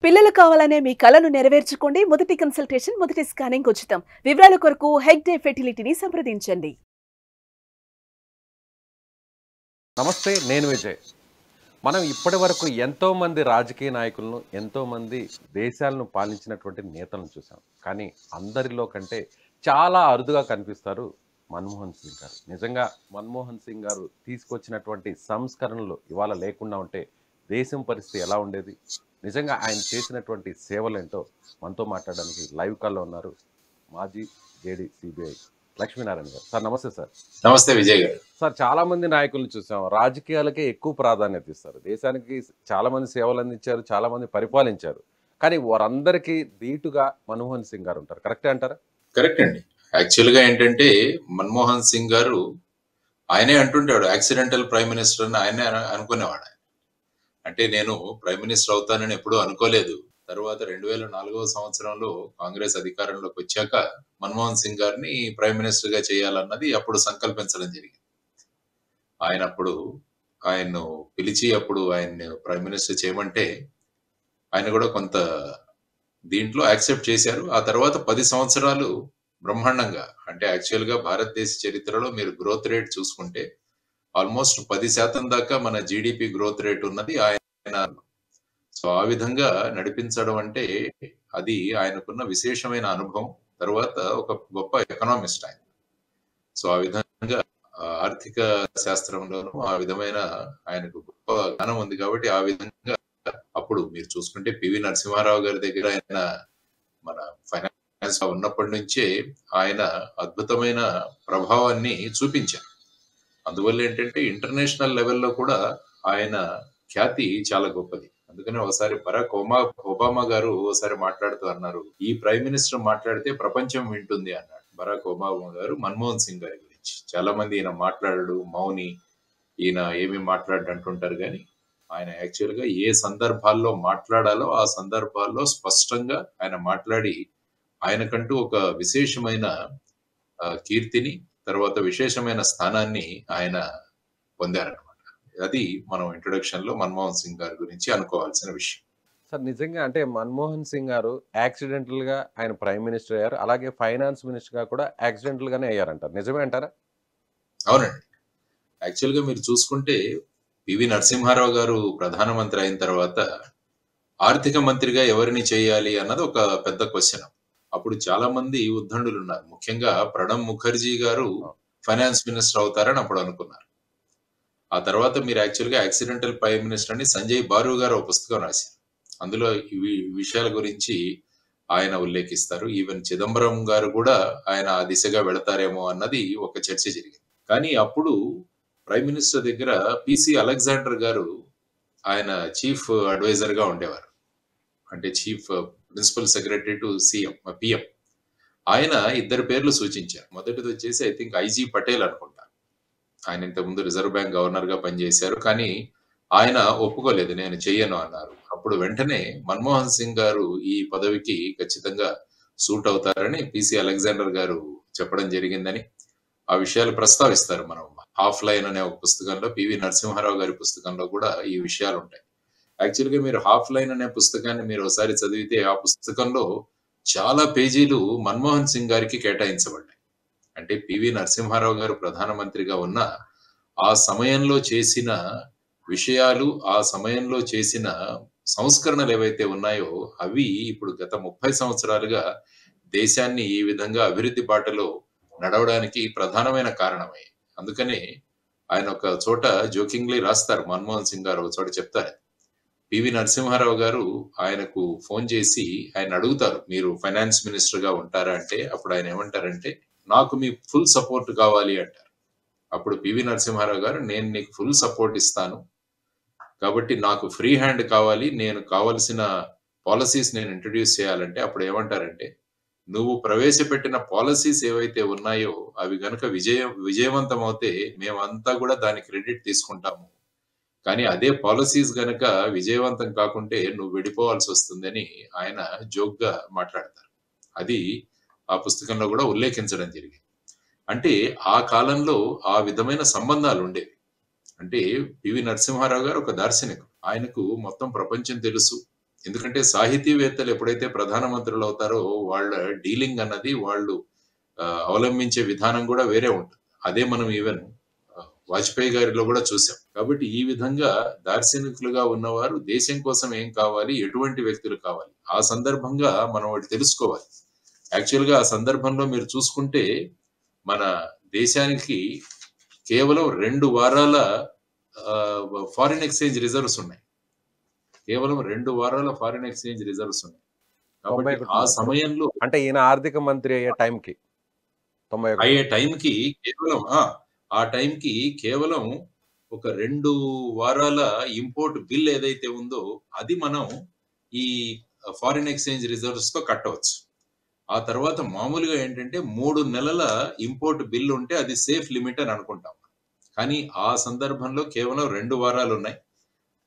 పిల్లలు కావాలనే మీ కలను నెరవేర్చుకోండి. మొదటి కన్సల్టేషన్, మొదటి స్కానింగ్ ఉచితం. వివరాల కొరకు హెగ్డే ఫెర్టిలిటీని సంప్రదించండి. నమస్తే, నేను విజయ్. మనం ఇప్పటివరకు ఎంతోమంది రాజకీయ నాయకులను, ఎంతోమంది దేశాలను పాలించినటువంటి నేతలను చూసాం. కానీ అందరిలో కంటే చాలా అరుదుగా కనిపిస్తారు మన్మోహన్ సింగ్ గారు. నిజంగా మన్మోహన్ సింగ్ గారు తీసుకొచ్చినటువంటి సంస్కరణలు ఇవాళ లేకుండా ఉంటే దేశం పరిస్థితి ఎలా ఉండేది? నిజంగా ఆయన చేసినటువంటి సేవలేంటో మనతో మాట్లాడడానికి లైవ్ కాల్లో ఉన్నారు మాజీ జేడీ సిబిఐ లక్ష్మీనారాయణ గారు. సార్ నమస్తే. సార్ నమస్తే విజయ్ గారు. సార్, చాలా మంది నాయకులను చూసాం, రాజకీయాలకే ఎక్కువ ప్రాధాన్యత ఇస్తారు. దేశానికి చాలా మంది సేవలు అందించారు, చాలా మంది పరిపాలించారు. కానీ వారందరికీ ధీటుగా మన్మోహన్ సింగ్ గారు ఉంటారు. కరెక్టే అంటారా? కరెక్ట్ అండి. యాక్చువల్గా ఏంటంటే మన్మోహన్ సింగ్ గారు ఆయనే అంటుంటాడు యాక్సిడెంటల్ ప్రైమ్ మినిస్టర్ అని ఆయనే అనుకునేవాడు. అంటే నేను ప్రైమ్ మినిస్టర్ అవుతానని ఎప్పుడూ అనుకోలేదు. తర్వాత 2004వ సంవత్సరంలో కాంగ్రెస్ అధికారంలోకి వచ్చాక మన్మోహన్ సింగ్ గారిని ప్రైమ్ మినిస్టర్ గా చేయాలన్నది అప్పుడు సంకల్పించడం జరిగింది. ఆయన్ను పిలిచి అప్పుడు ఆయన్ని ప్రైమ్ మినిస్టర్ చేయమంటే ఆయన కూడా కొంత దీంట్లో యాక్సెప్ట్ చేశారు. ఆ తర్వాత 10 సంవత్సరాలు బ్రహ్మాండంగా, అంటే యాక్చువల్ గా భారతదేశ చరిత్రలో మీరు గ్రోత్ రేట్ చూసుకుంటే ఆల్మోస్ట్ 10% దాకా మన జీడిపి గ్రోత్ రేట్ ఉన్నది ఆయన. సో ఆ విధంగా నడిపించడం అంటే అది ఆయనకున్న విశేషమైన అనుభవం. తర్వాత ఒక గొప్ప ఎకనామిస్ట్ ఆయన. సో ఆ విధంగా ఆర్థిక శాస్త్రంలోనూ ఆ విధమైన ఆయనకు గొప్ప జ్ఞానం ఉంది. కాబట్టి ఆ విధంగా అప్పుడు మీరు చూసుకుంటే పివి నరసింహారావు గారి దగ్గర ఆయన మన ఫైనాన్స్ ఉన్నప్పటి నుంచే ఆయన అద్భుతమైన ప్రభావాన్ని చూపించారు. అందువల్ల ఏంటంటే ఇంటర్నేషనల్ లెవెల్లో కూడా ఆయన ఖ్యాతి చాలా గొప్పది. అందుకనే ఒకసారి బరాక్ ఒబామా గారు ఒకసారి మాట్లాడుతూ అన్నారు, ఈ ప్రైమ్ మినిస్టర్ మాట్లాడితే ప్రపంచం వింటుంది అన్నాడు బరాక్ ఒబామా గారు మన్మోహన్ సింగ్ గారి గురించి. చాలా మంది ఈయన మాట్లాడడు, మౌని, ఈయన ఏమి మాట్లాడు అంటుంటారు. కానీ ఆయన యాక్చువల్ గా ఏ సందర్భాల్లో మాట్లాడాలో ఆ సందర్భాల్లో స్పష్టంగా ఆయన మాట్లాడి ఆయనకంటూ ఒక విశేషమైన కీర్తిని, తర్వాత విశేషమైన స్థానాన్ని ఆయన పొందారనమాట. అది మనం ఇంట్రొడక్షన్ లో మన్మోహన్ సింగ్ గారి గురించి అనుకోవాల్సిన విషయం. సార్, నిజంగా అంటే మన్మోహన్ సింగ్ గారు యాక్సిడెంటల్ గా ఆయన ప్రైమ్ మినిస్టర్ అయ్యారు, అలాగే ఫైనాన్స్ మినిస్టర్ గా కూడా యాక్సిడెంటల్ గానే అయ్యారంటారు. నిజమే అంటారా? అవునండి. యాక్చువల్ గా మీరు చూసుకుంటే పివి నరసింహారావు గారు ప్రధానమంత్రి అయిన తర్వాత ఆర్థిక మంత్రిగా ఎవరిని చేయాలి అన్నది ఒక పెద్ద క్వశ్చన్. అప్పుడు చాలా మంది ఉద్దండులు ఉన్నారు. ముఖ్యంగా ప్రణబ్ ముఖర్జీ గారు ఫైనాన్స్ మినిస్టర్ అవుతారని అప్పుడు అనుకున్నారు. ఆ తర్వాత మీరు యాక్చువల్గా యాక్సిడెంటల్ ప్రైమ్ మినిస్టర్ అని సంజయ్ బారు గారు ఒక పుస్తకం రాశారు. అందులో ఈ విషయాల గురించి ఆయన ఉల్లేఖిస్తారు. ఈవెన్ చిదంబరం గారు కూడా ఆయన ఆ దిశగా వెళతారేమో అన్నది ఒక చర్చ జరిగింది. కానీ అప్పుడు ప్రైమ్ మినిస్టర్ దగ్గర పిసి అలెగ్జాండర్ గారు ఆయన చీఫ్ అడ్వైజర్ గా ఉండేవారు. అంటే chief principal secretary to PM. ఆయన ఇద్దరు పేర్లు సూచించారు. మొదటిది వచ్చేసి ఐ థింక్ ఐజీ పటేల్ అనుకుంటా. ఆయన ఇంతకుముందు రిజర్వ్ బ్యాంక్ గవర్నర్ గా పనిచేశారు. కానీ ఆయన ఒప్పుకోలేదు, నేను చెయ్యను అన్నారు. అప్పుడు వెంటనే మన్మోహన్ సింగ్ గారు ఈ పదవికి ఖచ్చితంగా సూట్ అవుతారని పిసి అలెగ్జాండర్ గారు చెప్పడం జరిగిందని ఆ విషయాలు ప్రస్తావిస్తారు. మనం హాఫ్ లైన్ అనే ఒక పుస్తకంలో, పివి నరసింహారావు గారి పుస్తకంలో కూడా ఈ విషయాలు ఉంటాయి. యాక్చువల్గా మీరు హాఫ్ లైన్ అనే పుస్తకాన్ని మీరు ఒకసారి చదివితే ఆ పుస్తకంలో చాలా పేజీలు మన్మోహన్ సింగ్ గారికి కేటాయించబడ్డాయి. అంటే పివి నరసింహారావు గారు ప్రధానమంత్రిగా ఉన్న ఆ సమయంలో చేసిన విషయాలు, ఆ సమయంలో చేసిన సంస్కరణలు ఏవైతే ఉన్నాయో అవి ఇప్పుడు గత 30 సంవత్సరాలుగా దేశాన్ని ఈ విధంగా అభివృద్ధి బాటలో నడవడానికి ప్రధానమైన కారణమై. అందుకనే ఆయన ఒక చోట జోకింగ్లీ రాస్తారు, మన్మోహన్ సింగ్ గారు ఒక చోట చెప్తారు, పివి నరసింహారావు గారు ఆయనకు ఫోన్ చేసి ఆయన అడుగుతారు, మీరు ఫైనాన్స్ మినిస్టర్ గా ఉంటారా అంటే అప్పుడు ఆయన ఏమంటారంటే, నాకు మీ ఫుల్ సపోర్ట్ కావాలి అంటారు. అప్పుడు పివి నరసింహారావు గారు, నేను నీకు ఫుల్ సపోర్ట్ ఇస్తాను, కాబట్టి నాకు ఫ్రీ హ్యాండ్ కావాలి, నేను కావలసిన పాలసీస్ నేను ఇంట్రడ్యూస్ చేయాలంటే అప్పుడు ఏమంటారంటే, నువ్వు ప్రవేశపెట్టిన పాలసీస్ ఏవైతే ఉన్నాయో అవి గనుక విజయవంతం అవుతే మేమంతా కూడా దాని క్రెడిట్ తీసుకుంటాము, కానీ అదే పాలసీస్ గనక విజయవంతం కాకుంటే నువ్వు విడిపోవాల్సి వస్తుందని ఆయన జోక్గా మాట్లాడతారు. అది ఆ పుస్తకంలో కూడా ఉల్లేఖించడం జరిగింది. అంటే ఆ కాలంలో ఆ విధమైన సంబంధాలు ఉండేవి. అంటే పివి నరసింహారావు గారు ఒక దార్శనికుడు. ఆయనకు మొత్తం ప్రపంచం తెలుసు, ఎందుకంటే సాహితీవేత్తలు ఎప్పుడైతే ప్రధానమంత్రులు అవుతారో వాళ్ళ డీలింగ్ అన్నది వాళ్ళు అవలంబించే విధానం కూడా వేరే ఉంటుంది. అదే మనం ఈవెన్ వాజ్పేయి గారిలో కూడా చూసాం. కాబట్టి ఈ విధంగా దార్శనికులుగా ఉన్నవారు దేశం కోసం ఏం కావాలి, ఎటువంటి వ్యక్తులు కావాలి, ఆ సందర్భంగా మనం ఒకటి తెలుసుకోవాలి. యాక్చువల్ గా ఆ సందర్భంలో మీరు చూసుకుంటే మన దేశానికి కేవలం 2 వారాల ఫారిన్ ఎక్స్చేంజ్ రిజర్వ్స్ ఉన్నాయి. కేవలం 2 వారాల ఫారిన్ ఎక్స్చేంజ్ రిజర్వ్స్ ఉన్నాయి. కాబట్టి 91 ఆ మాత్రం. సమయంలో అంటే ఈయన ఆర్థిక మంత్రి అయ్యే టైంకి 91 అయ్యే టైంకి కేవలం ఆ టైంకి కేవలం ఒక 2 వారాల ఇంపోర్ట్ బిల్ ఏదైతే ఉందో అది మనం ఈ ఫారిన్ ఎక్స్చేంజ్ రిజర్వ్స్ తో కట్టవచ్చు. ఆ తర్వాత మామూలుగా ఏంటంటే 3 నెలల ఇంపోర్ట్ బిల్ ఉంటే అది సేఫ్ లిమిట్ అని అనుకుంటాం. కానీ ఆ సందర్భంలో కేవలం 2 వారాలు ఉన్నాయి.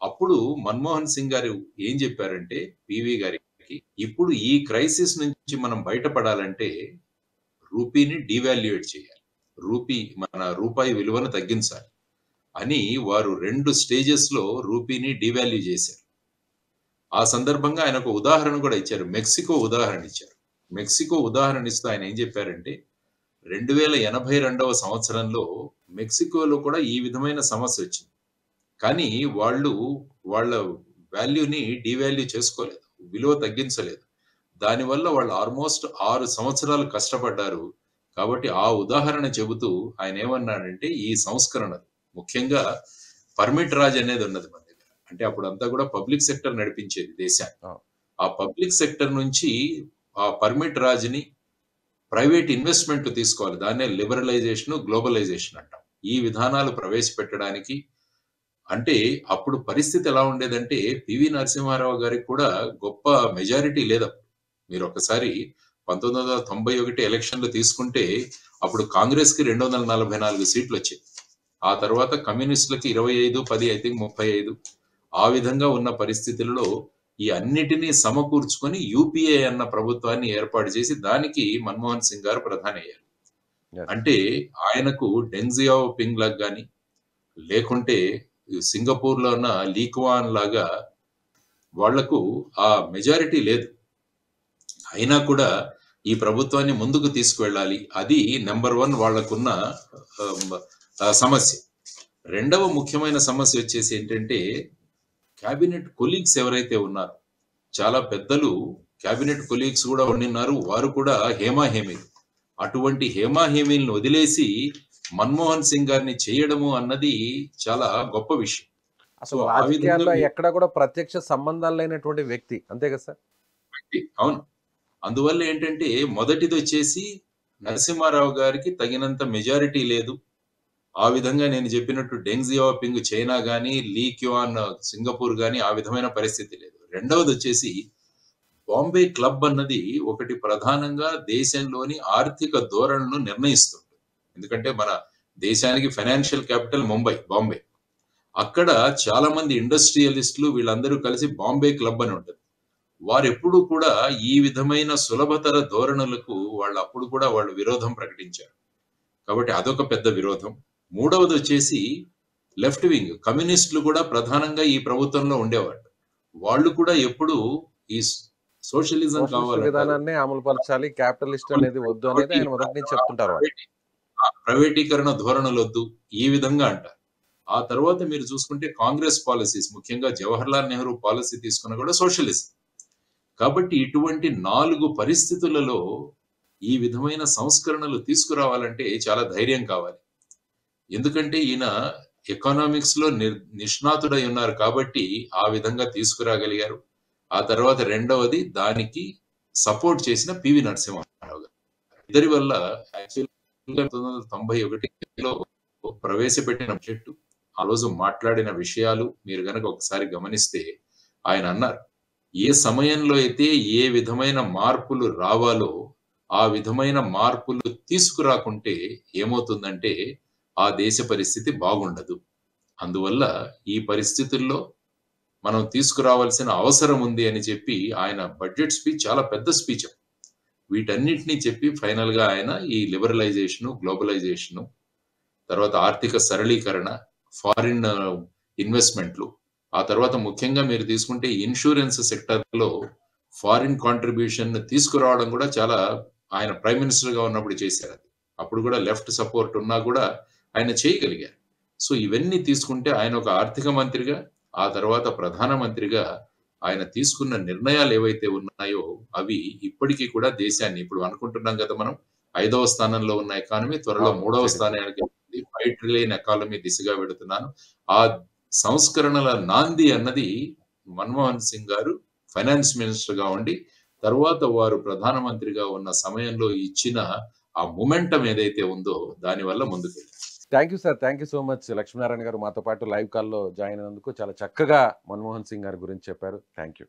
అప్పుడు మన్మోహన్ సింగ్ గారు ఏం చెప్పారంటే పివి గారికి, ఇప్పుడు ఈ క్రైసిస్ నుంచి మనం బయటపడాలంటే రూపీని డివాల్యుయేట్ చేయాలి, మన రూపాయి విలువను తగ్గించాలి అని వారు 2 స్టేజెస్ లో రూపీని డివాల్యూ చేశారు. ఆ సందర్భంగా ఆయన ఒక ఉదాహరణ కూడా ఇచ్చారు. మెక్సికో ఉదాహరణ ఇచ్చారు. మెక్సికో ఉదాహరణ ఇస్తూ ఆయన ఏం చెప్పారంటే 2082 సంవత్సరంలో మెక్సికోలో కూడా ఈ విధమైన సమస్య వచ్చింది. కానీ వాళ్ళు వాళ్ళ వాల్యూని డివాల్యూ చేసుకోలేదు, విలువ తగ్గించలేదు. దానివల్ల వాళ్ళు ఆల్మోస్ట్ 6 సంవత్సరాలు కష్టపడ్డారు. కాబట్టి ఆ ఉదాహరణ చెబుతూ ఆయన ఏమన్నాడంటే ఈ సంస్కరణలు ముఖ్యంగా పర్మిట్ రాజ్ అనేది ఉన్నది మన దగ్గర. అంటే అప్పుడు అంతా కూడా పబ్లిక్ సెక్టర్ నడిపించేది దేశాన్ని. ఆ పబ్లిక్ సెక్టర్ నుంచి ఆ పర్మిట్ రాజ్ని ప్రైవేట్ ఇన్వెస్ట్మెంట్ తీసుకోవాలి. దాన్నే లిబరలైజేషన్, గ్లోబలైజేషన్ అంటాం. ఈ విధానాలు ప్రవేశపెట్టడానికి అంటే అప్పుడు పరిస్థితి ఎలా ఉండేదంటే పివి నరసింహారావు గారికి కూడా గొప్ప మెజారిటీ లేదు. మీరు ఒకసారి 1991 ఎలక్షన్లు తీసుకుంటే అప్పుడు కాంగ్రెస్ కి 244 సీట్లు వచ్చాయి. ఆ తర్వాత కమ్యూనిస్టులకి 25, 10 ఐ థింక్ 35. ఆ విధంగా ఉన్న పరిస్థితులలో ఈ అన్నిటినీ సమకూర్చుకొని యూపీఏ అన్న ప్రభుత్వాన్ని ఏర్పాటు చేసి దానికి మన్మోహన్ సింగ్ గారు ప్రధాని అయ్యారు. అంటే ఆయనకు డెంగ్ జియాఓపింగ్ లాగా కానీ లేకుంటే సింగపూర్ లో ఉన్న లీక్వాన్ లాగా వాళ్లకు ఆ మెజారిటీ లేదు. అయినా కూడా ఈ ప్రభుత్వాన్ని ముందుకు తీసుకువెళ్ళాలి, అది నెంబర్ 1 వాళ్లకున్న సమస్య. రెండవ ముఖ్యమైన సమస్య వచ్చేసి ఏంటంటే క్యాబినెట్ కొలీగ్స్ ఎవరైతే ఉన్నారో, చాలా పెద్దలు క్యాబినెట్ కొలీగ్స్ కూడా ఉండిన్నారు, వారు కూడా హేమాహేమీలు. అటువంటి హేమాహేమీలను వదిలేసి మన్మోహన్ సింగ్ గారిని చేయడము అన్నది చాలా గొప్ప విషయం. అసలు రాజకీయాల్లో ఎక్కడ కూడా ప్రత్యక్ష సంబంధాలు లేనటువంటి వ్యక్తి, అంతే కదా సార్? అవును. అందువల్ల ఏంటంటే మొదటిది వచ్చేసి నరసింహారావు గారికి తగినంత మెజారిటీ లేదు. ఆ విధంగా నేను చెప్పినట్టు డెంగ్ జియాఓపింగ్ చైనా గానీ, లీ క్వాన్ సింగపూర్ గానీ ఆ విధమైన పరిస్థితి లేదు. రెండవది వచ్చేసి బాంబే క్లబ్ అన్నది ఒకటి ప్రధానంగా దేశంలోని ఆర్థిక ధోరణులను నిర్ణయిస్తుంది. ఎందుకంటే మన దేశానికి ఫైనాన్షియల్ క్యాపిటల్ బాంబే. అక్కడ చాలా మంది ఇండస్ట్రియలిస్టులు వీళ్ళందరూ కలిసి బాంబే క్లబ్ అని ఉంటుంది. వారు ఎప్పుడు కూడా ఈ విధమైన సులభతర ధోరణులకు వాళ్ళు విరోధం ప్రకటించారు. కాబట్టి అదొక పెద్ద విరోధం. మూడవది వచ్చేసి లెఫ్ట్ వింగ్ కమ్యూనిస్టులు కూడా ప్రధానంగా ఈ ప్రభుత్వంలో ఉండేవాళ్ళు. వాళ్ళు కూడా ఎప్పుడు ఈ సోషలిజం విధానాన్ని అమలు పరచాలి, క్యాపిటలిస్ట్ అనేది వద్దు అనేది ఆయన మొదటి నుంచి చెప్తుంటారు. ప్రైవేటీకరణ ధోరణులు వద్దు ఈ విధంగా అంటారు. ఆ తర్వాత మీరు చూసుకుంటే కాంగ్రెస్ పాలసీస్, ముఖ్యంగా జవహర్లాల్ నెహ్రూ పాలసీ తీసుకున్న కూడా సోషలిజం. కాబట్టి ఇటువంటి 4 పరిస్థితులలో ఈ విధమైన సంస్కరణలు తీసుకురావాలంటే చాలా ధైర్యం కావాలి. ఎందుకంటే ఈయన ఎకనామిక్స్ లో నిష్ణాతుడై ఉన్నారు కాబట్టి ఆ విధంగా తీసుకురాగలిగారు. ఆ తర్వాత రెండవది దానికి సపోర్ట్ చేసిన పివి నరసింహారావు గారు. ఇద్దరి వల్ల యాక్చువల్ 1991లో ప్రవేశపెట్టిన బడ్జెట్, ఆ రోజు మాట్లాడిన విషయాలు మీరు గనక ఒకసారి గమనిస్తే ఆయన అన్నారు, ఏ సమయంలో అయితే ఏ విధమైన మార్పులు రావాలో ఆ విధమైన మార్పులు తీసుకురాకుంటే ఏమవుతుందంటే ఆ దేశ పరిస్థితి బాగుండదు. అందువల్ల ఈ పరిస్థితుల్లో మనం తీసుకురావాల్సిన అవసరం ఉంది అని చెప్పి ఆయన బడ్జెట్ స్పీచ్ చాలా పెద్ద స్పీచ్. వీటన్నిటినీ చెప్పి ఫైనల్ గా ఆయన ఈ లిబరలైజేషన్, గ్లోబలైజేషన్, తర్వాత ఆర్థిక సరళీకరణ, ఫారిన్ ఇన్వెస్ట్మెంట్లు, ఆ తర్వాత ముఖ్యంగా మీరు తీసుకుంటే ఇన్సూరెన్స్ సెక్టర్‌లో ఫారిన్ కాంట్రిబ్యూషన్ తీసుకురావడం కూడా చాలా ఆయన ప్రైమ్ మినిస్టర్‌గా ఉన్నప్పుడు చేశారది. అప్పుడు కూడా లెఫ్ట్ సపోర్ట్ ఉన్నా కూడా ఆయన చేయగలిగారు. సో, ఇవన్నీ తీసుకుంటే ఆయన ఒక ఆర్థిక మంత్రిగా, ఆ తర్వాత ప్రధానమంత్రిగా ఆయన తీసుకున్న నిర్ణయాలు ఏవైతే ఉన్నాయో అవి ఇప్పటికీ కూడా దేశాన్ని ఇప్పుడు అనుకుంటున్నాం కదా మనం 5వ స్థానంలో ఉన్న ఎకానమీ త్వరలో అవును. 3వ సరే. స్థానానికి వెళ్తుంది. 5 ట్రిలియన్ ఎకానమీ దిశగా వెడుతున్నాను. ఆ సంస్కరణల నాంది అన్నది మన్మోహన్ సింగ్ గారు ఫైనాన్స్ మినిస్టర్‌గా ఉండి, తరువాత వారు ప్రధానమంత్రిగా ఉన్న సమయంలో ఇచ్చిన ఆ మొమెంటం ఏదైతే ఉందో దానివల్ల ముందుకెళ్ళారు. Thank you sir. Thank you so much. Lakshminarayana గారు మాతో పాటు లైవ్ కాల్‌లో జాయిన్ అయినందుకు చాలా చక్కగా మన్మోహన్ సింగ్ గారి గురించి చెప్పారు. Thank you.